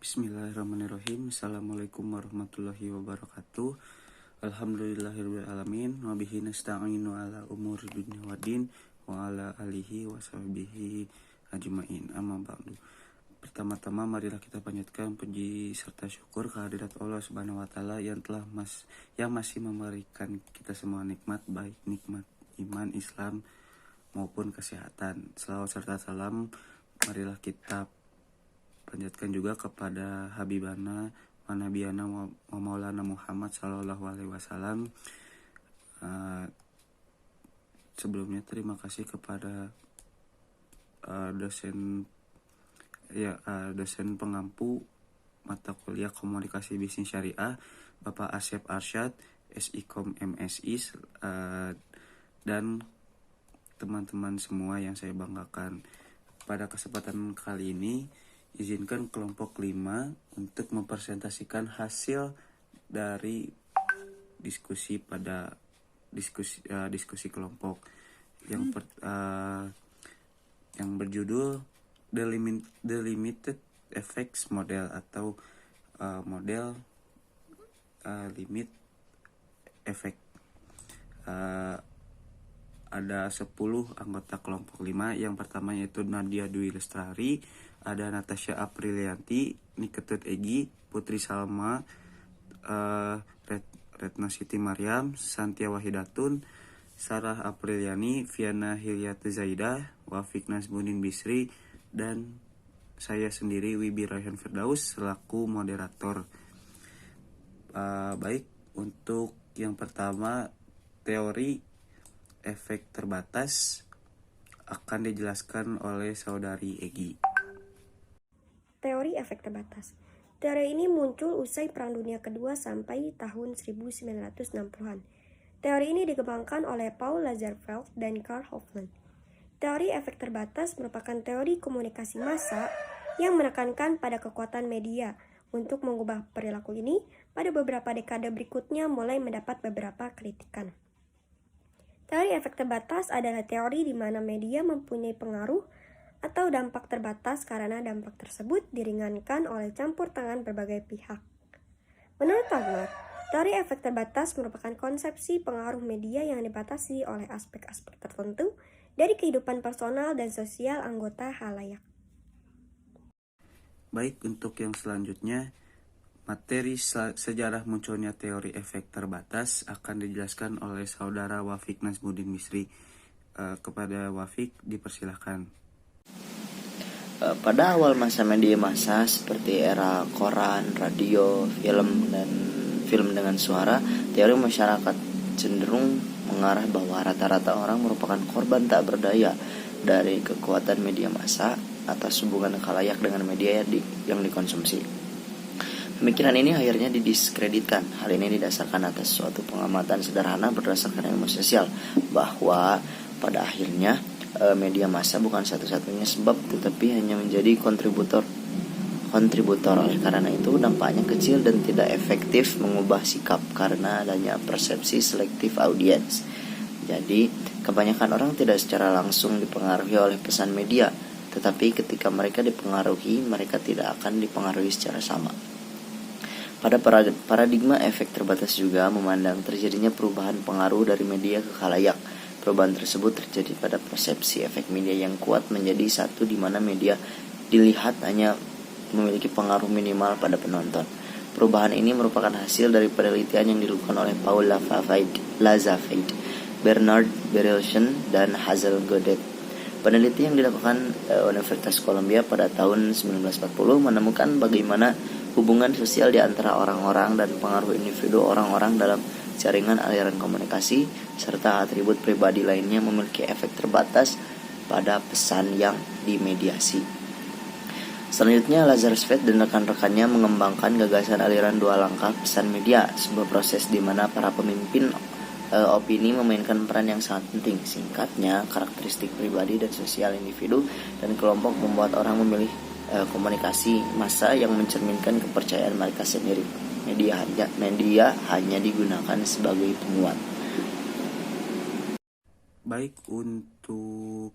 Bismillahirrahmanirrahim. Assalamualaikum warahmatullahi wabarakatuh. Alhamdulillahirrahmanirrahim. Wabihi nasta'inu ala umuri dunya waddin wa ala alihi wa sahbihi ajma'in. Amma ba'du. Pertama-tama marilah kita panjatkan puji serta syukur kehadirat Allah Subhanahu wa taala yang masih memberikan kita semua nikmat, baik nikmat iman, Islam maupun kesehatan. Selawat serta salam marilah kita panjatkan juga kepada Habibana wa Nabiyana wa Maulana Muhammad Sallallahu Alaihi Wasallam. Sebelumnya terima kasih kepada dosen pengampu mata kuliah Komunikasi Bisnis Syariah Bapak Asep Arsyad SIKOM MSI dan teman-teman semua yang saya banggakan. Pada kesempatan kali ini izinkan kelompok 5 untuk mempresentasikan hasil dari diskusi kelompok yang berjudul The Limited Effects Model atau model limit effect. Ada 10 anggota kelompok 5. Yang pertama yaitu Nadia Dwi Lestari, ada Natasha Aprilianti, Niketut Egi, Putri Salma, Retno Siti Mariam, Santia Wahidatun, Sarah Apriliani, Viana Hilyatu Zaidah, Wafik Nasbuddin Bisri, dan saya sendiri Wibi Rayhan Firdaus selaku moderator. Baik, untuk yang pertama teori efek terbatas akan dijelaskan oleh saudari Egi. Teori efek terbatas. Teori ini muncul usai Perang Dunia Kedua sampai tahun 1960-an. Teori ini dikembangkan oleh Paul Lazarsfeld dan Karl Hoffman. Teori efek terbatas merupakan teori komunikasi massa yang menekankan pada kekuatan media untuk mengubah perilaku ini. Pada beberapa dekade berikutnya mulai mendapat beberapa kritikan. Teori efek terbatas adalah teori di mana media mempunyai pengaruh atau dampak terbatas karena dampak tersebut diringankan oleh campur tangan berbagai pihak. Menurut Wagner, teori efek terbatas merupakan konsepsi pengaruh media yang dibatasi oleh aspek-aspek tertentu dari kehidupan personal dan sosial anggota khalayak. Baik, untuk yang selanjutnya, materi sejarah munculnya teori efek terbatas akan dijelaskan oleh saudara Wafik Nasbuddin Bisri. Kepada Wafik dipersilahkan. Pada awal masa media massa seperti era koran, radio, film dengan suara, teori masyarakat cenderung mengarah bahwa rata-rata orang merupakan korban tak berdaya dari kekuatan media massa atas hubungan khalayak dengan media yang dikonsumsi. Pemikiran ini akhirnya didiskreditkan. Hal ini didasarkan atas suatu pengamatan sederhana berdasarkan ilmu sosial bahwa pada akhirnya media massa bukan satu-satunya sebab, tetapi hanya menjadi kontributor. Oleh karena itu dampaknya kecil dan tidak efektif mengubah sikap karena adanya persepsi selektif audiens. Jadi kebanyakan orang tidak secara langsung dipengaruhi oleh pesan media, tetapi ketika mereka dipengaruhi, mereka tidak akan dipengaruhi secara sama. Pada paradigma efek terbatas juga memandang terjadinya perubahan pengaruh dari media ke khalayak. Perubahan tersebut terjadi pada persepsi efek media yang kuat menjadi satu di mana media dilihat hanya memiliki pengaruh minimal pada penonton. Perubahan ini merupakan hasil dari penelitian yang dilakukan oleh Paul Lazarsfeld, Bernard Berenson, dan Hazel Godet. Penelitian yang dilakukan Universitas Columbia pada tahun 1940 menemukan bagaimana hubungan sosial di antara orang-orang dan pengaruh individu orang-orang dalam jaringan aliran komunikasi serta atribut pribadi lainnya memiliki efek terbatas pada pesan yang dimediasi. Selanjutnya, Lazarsfeld dan rekan-rekannya mengembangkan gagasan aliran dua langkah pesan media, sebuah proses di mana para pemimpin opini memainkan peran yang sangat penting. Singkatnya, karakteristik pribadi dan sosial individu dan kelompok membuat orang memilih komunikasi massa yang mencerminkan kepercayaan mereka sendiri. Media hanya digunakan sebagai penguat. Baik, untuk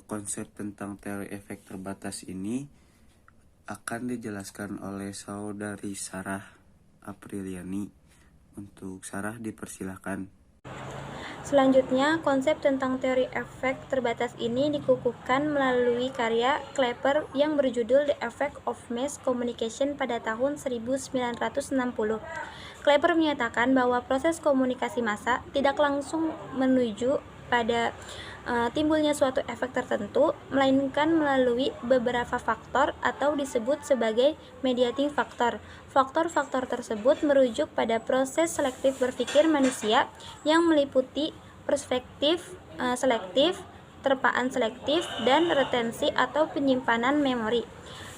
konsep tentang teori efek terbatas ini akan dijelaskan oleh saudari Sarah Apriliani. Untuk Sarah dipersilahkan. Selanjutnya, konsep tentang teori efek terbatas ini dikukuhkan melalui karya Klepper yang berjudul The Effect of Mass Communication pada tahun 1960. Klepper menyatakan bahwa proses komunikasi massa tidak langsung menuju pada timbulnya suatu efek tertentu, melainkan melalui beberapa faktor atau disebut sebagai mediating factor. Faktor-faktor tersebut merujuk pada proses selektif berpikir manusia yang meliputi perspektif selektif, terpaan selektif, dan retensi atau penyimpanan memori.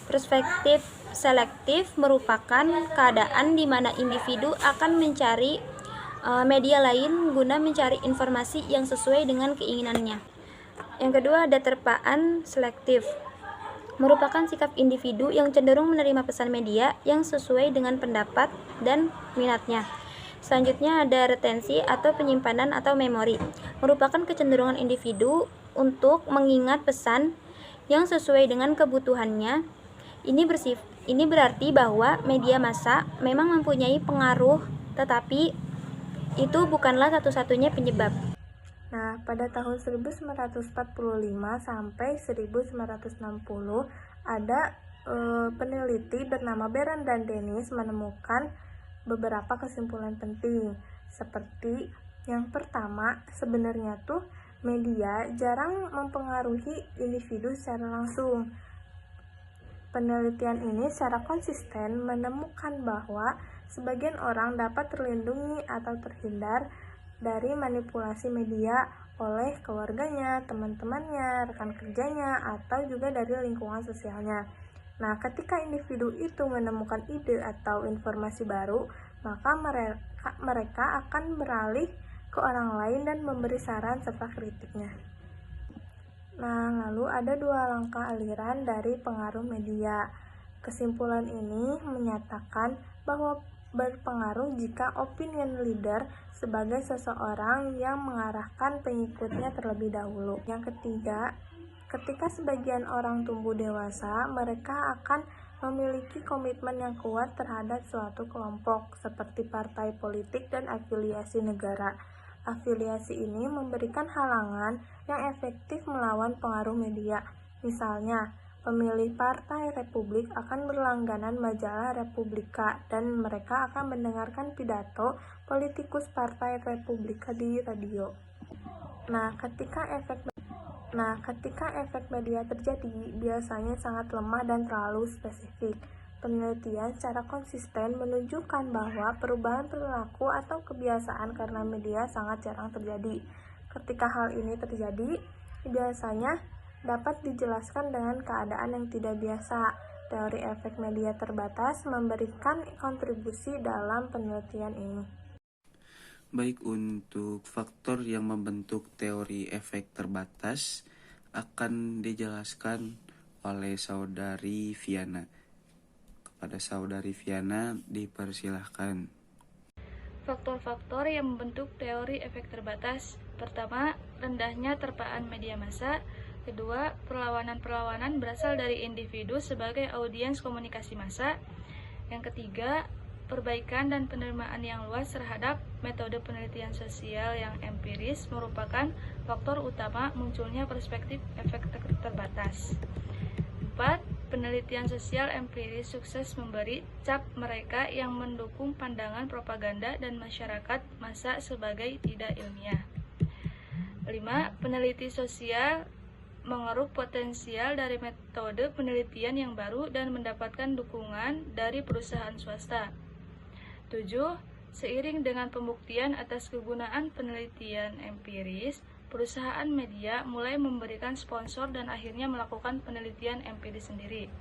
Perspektif selektif merupakan keadaan di mana individu akan mencari media lain guna mencari informasi yang sesuai dengan keinginannya. Yang kedua ada terpaan selektif, merupakan sikap individu yang cenderung menerima pesan media yang sesuai dengan pendapat dan minatnya. Selanjutnya ada retensi atau penyimpanan atau memori, merupakan kecenderungan individu untuk mengingat pesan yang sesuai dengan kebutuhannya. Ini berarti bahwa media massa memang mempunyai pengaruh, tetapi itu bukanlah satu-satunya penyebab. Nah, pada tahun 1945 sampai 1960 ada peneliti bernama Beran dan Dennis menemukan beberapa kesimpulan penting. Seperti yang pertama, sebenarnya tuh media jarang mempengaruhi individu secara langsung. Penelitian ini secara konsisten menemukan bahwa sebagian orang dapat terlindungi atau terhindar dari manipulasi media oleh keluarganya, teman-temannya, rekan kerjanya, atau juga dari lingkungan sosialnya. Nah, ketika individu itu menemukan ide atau informasi baru, maka mereka akan beralih ke orang lain dan memberi saran serta kritiknya. Nah, lalu ada 2 langkah aliran dari pengaruh media. Kesimpulan ini menyatakan bahwa berpengaruh jika opinion leader sebagai seseorang yang mengarahkan pengikutnya terlebih dahulu. Yang ketiga, ketika sebagian orang tumbuh dewasa, mereka akan memiliki komitmen yang kuat terhadap suatu kelompok, seperti partai politik dan afiliasi negara. Afiliasi ini memberikan halangan yang efektif melawan pengaruh media. Misalnya, pemilih Partai Republik akan berlangganan majalah Republika dan mereka akan mendengarkan pidato politikus Partai Republika di radio. Nah, ketika efek media terjadi, biasanya sangat lemah dan terlalu spesifik. Penelitian secara konsisten menunjukkan bahwa perubahan perilaku atau kebiasaan karena media sangat jarang terjadi. Ketika hal ini terjadi, biasanya dapat dijelaskan dengan keadaan yang tidak biasa. Teori efek media terbatas memberikan kontribusi dalam penelitian ini. Baik, untuk faktor yang membentuk teori efek terbatas akan dijelaskan oleh saudari Viana. Kepada saudari Viana dipersilahkan. Faktor-faktor yang membentuk teori efek terbatas. Pertama, rendahnya terpaan media massa. Kedua, perlawanan-perlawanan berasal dari individu sebagai audiens komunikasi massa. Yang ketiga, perbaikan dan penerimaan yang luas terhadap metode penelitian sosial yang empiris merupakan faktor utama munculnya perspektif efek terbatas. 4. Penelitian sosial empiris sukses memberi cap mereka yang mendukung pandangan propaganda dan masyarakat massa sebagai tidak ilmiah. 5. Peneliti sosial mengeruk potensial dari metode penelitian yang baru dan mendapatkan dukungan dari perusahaan swasta. 7. Seiring dengan pembuktian atas kegunaan penelitian empiris, perusahaan media mulai memberikan sponsor dan akhirnya melakukan penelitian empiris sendiri.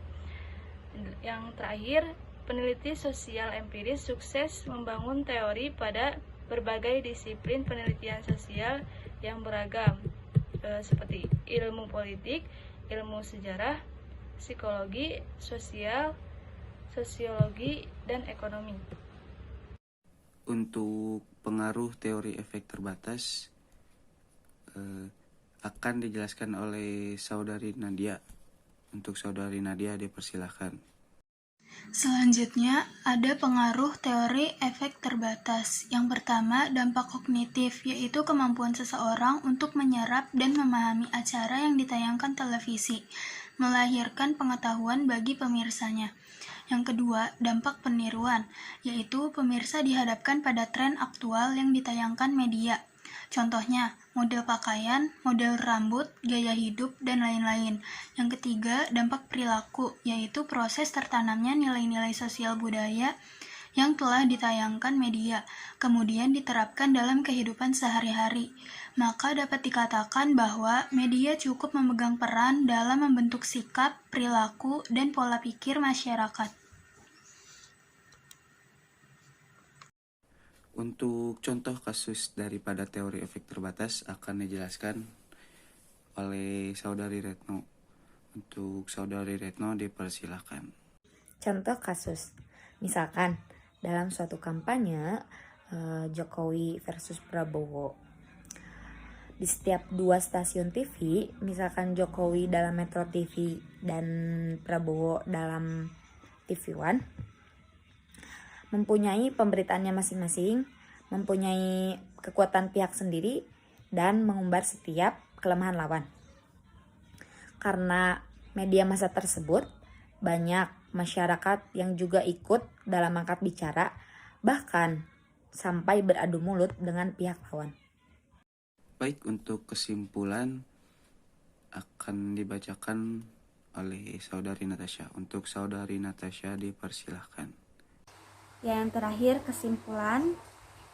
Yang terakhir, peneliti sosial empiris sukses membangun teori pada berbagai disiplin penelitian sosial yang beragam, seperti ilmu politik, ilmu sejarah, psikologi, sosial, sosiologi, dan ekonomi. Untuk pengaruh teori efek terbatas akan dijelaskan oleh saudari Nadia. Untuk saudari Nadia dipersilahkan. Selanjutnya, ada pengaruh teori efek terbatas. Yang pertama, dampak kognitif, yaitu kemampuan seseorang untuk menyerap dan memahami acara yang ditayangkan televisi, melahirkan pengetahuan bagi pemirsanya. Yang kedua, dampak peniruan, yaitu pemirsa dihadapkan pada tren aktual yang ditayangkan media. Contohnya, model pakaian, model rambut, gaya hidup, dan lain-lain. Yang ketiga, dampak perilaku, yaitu proses tertanamnya nilai-nilai sosial budaya yang telah ditayangkan media, kemudian diterapkan dalam kehidupan sehari-hari. Maka dapat dikatakan bahwa media cukup memegang peran dalam membentuk sikap, perilaku, dan pola pikir masyarakat. Untuk contoh kasus daripada teori efek terbatas akan dijelaskan oleh Saudari Retno. Untuk Saudari Retno dipersilakan. Contoh kasus, misalkan dalam suatu kampanye Jokowi versus Prabowo. Di setiap 2 stasiun TV, misalkan Jokowi dalam Metro TV dan Prabowo dalam TV One, mempunyai pemberitaannya masing-masing, mempunyai kekuatan pihak sendiri, dan mengumbar setiap kelemahan lawan. Karena media massa tersebut, banyak masyarakat yang juga ikut dalam angkat bicara, bahkan sampai beradu mulut dengan pihak lawan. Baik, untuk kesimpulan akan dibacakan oleh Saudari Natasha. Untuk Saudari Natasha dipersilahkan. Yang terakhir, kesimpulan.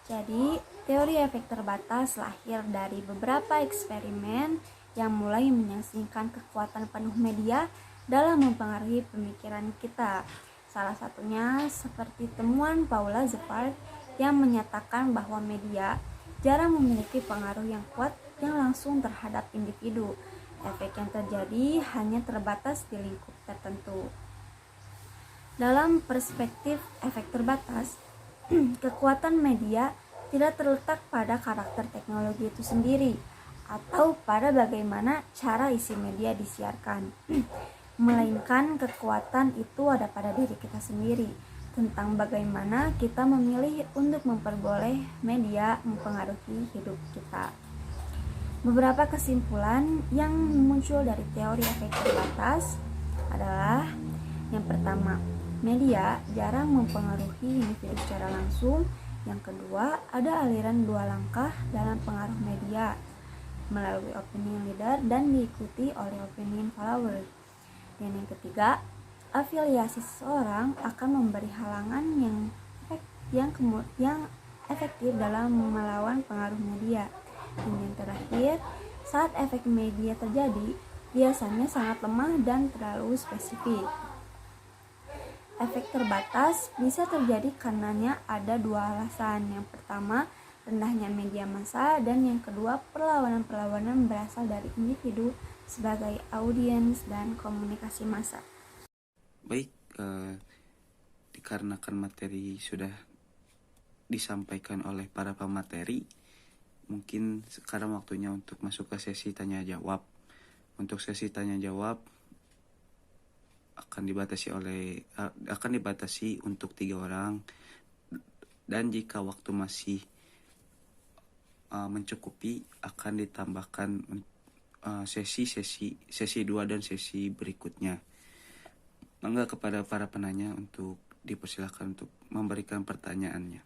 Jadi, teori efek terbatas lahir dari beberapa eksperimen yang mulai menyaksikan kekuatan penuh media dalam mempengaruhi pemikiran kita. Salah satunya seperti temuan Paula Zepard yang menyatakan bahwa media jarang memiliki pengaruh yang kuat yang langsung terhadap individu. Efek yang terjadi hanya terbatas di lingkup tertentu. Dalam perspektif efek terbatas, kekuatan media tidak terletak pada karakter teknologi itu sendiri atau pada bagaimana cara isi media disiarkan, melainkan kekuatan itu ada pada diri kita sendiri, tentang bagaimana kita memilih untuk memperboleh media mempengaruhi hidup kita. Beberapa kesimpulan yang muncul dari teori efek terbatas adalah: yang pertama, media jarang mempengaruhi individu secara langsung. Yang kedua, ada aliran 2 langkah dalam pengaruh media, melalui opinion leader dan diikuti oleh opinion follower. Dan yang ketiga, afiliasi seseorang akan memberi halangan yang efektif dalam melawan pengaruh media. Dan yang terakhir, saat efek media terjadi, biasanya sangat lemah dan terlalu spesifik. Efek terbatas bisa terjadi karenanya ada 2 alasan. Yang pertama, rendahnya media massa, dan yang kedua, perlawanan-perlawanan berasal dari individu sebagai audiens dan komunikasi massa. Baik, dikarenakan materi sudah disampaikan oleh para pemateri, mungkin sekarang waktunya untuk masuk ke sesi tanya jawab. Untuk sesi tanya jawab akan dibatasi untuk 3 orang, dan jika waktu masih mencukupi akan ditambahkan sesi 2 dan sesi berikutnya. Mangga kepada para penanya untuk dipersilakan untuk memberikan pertanyaannya.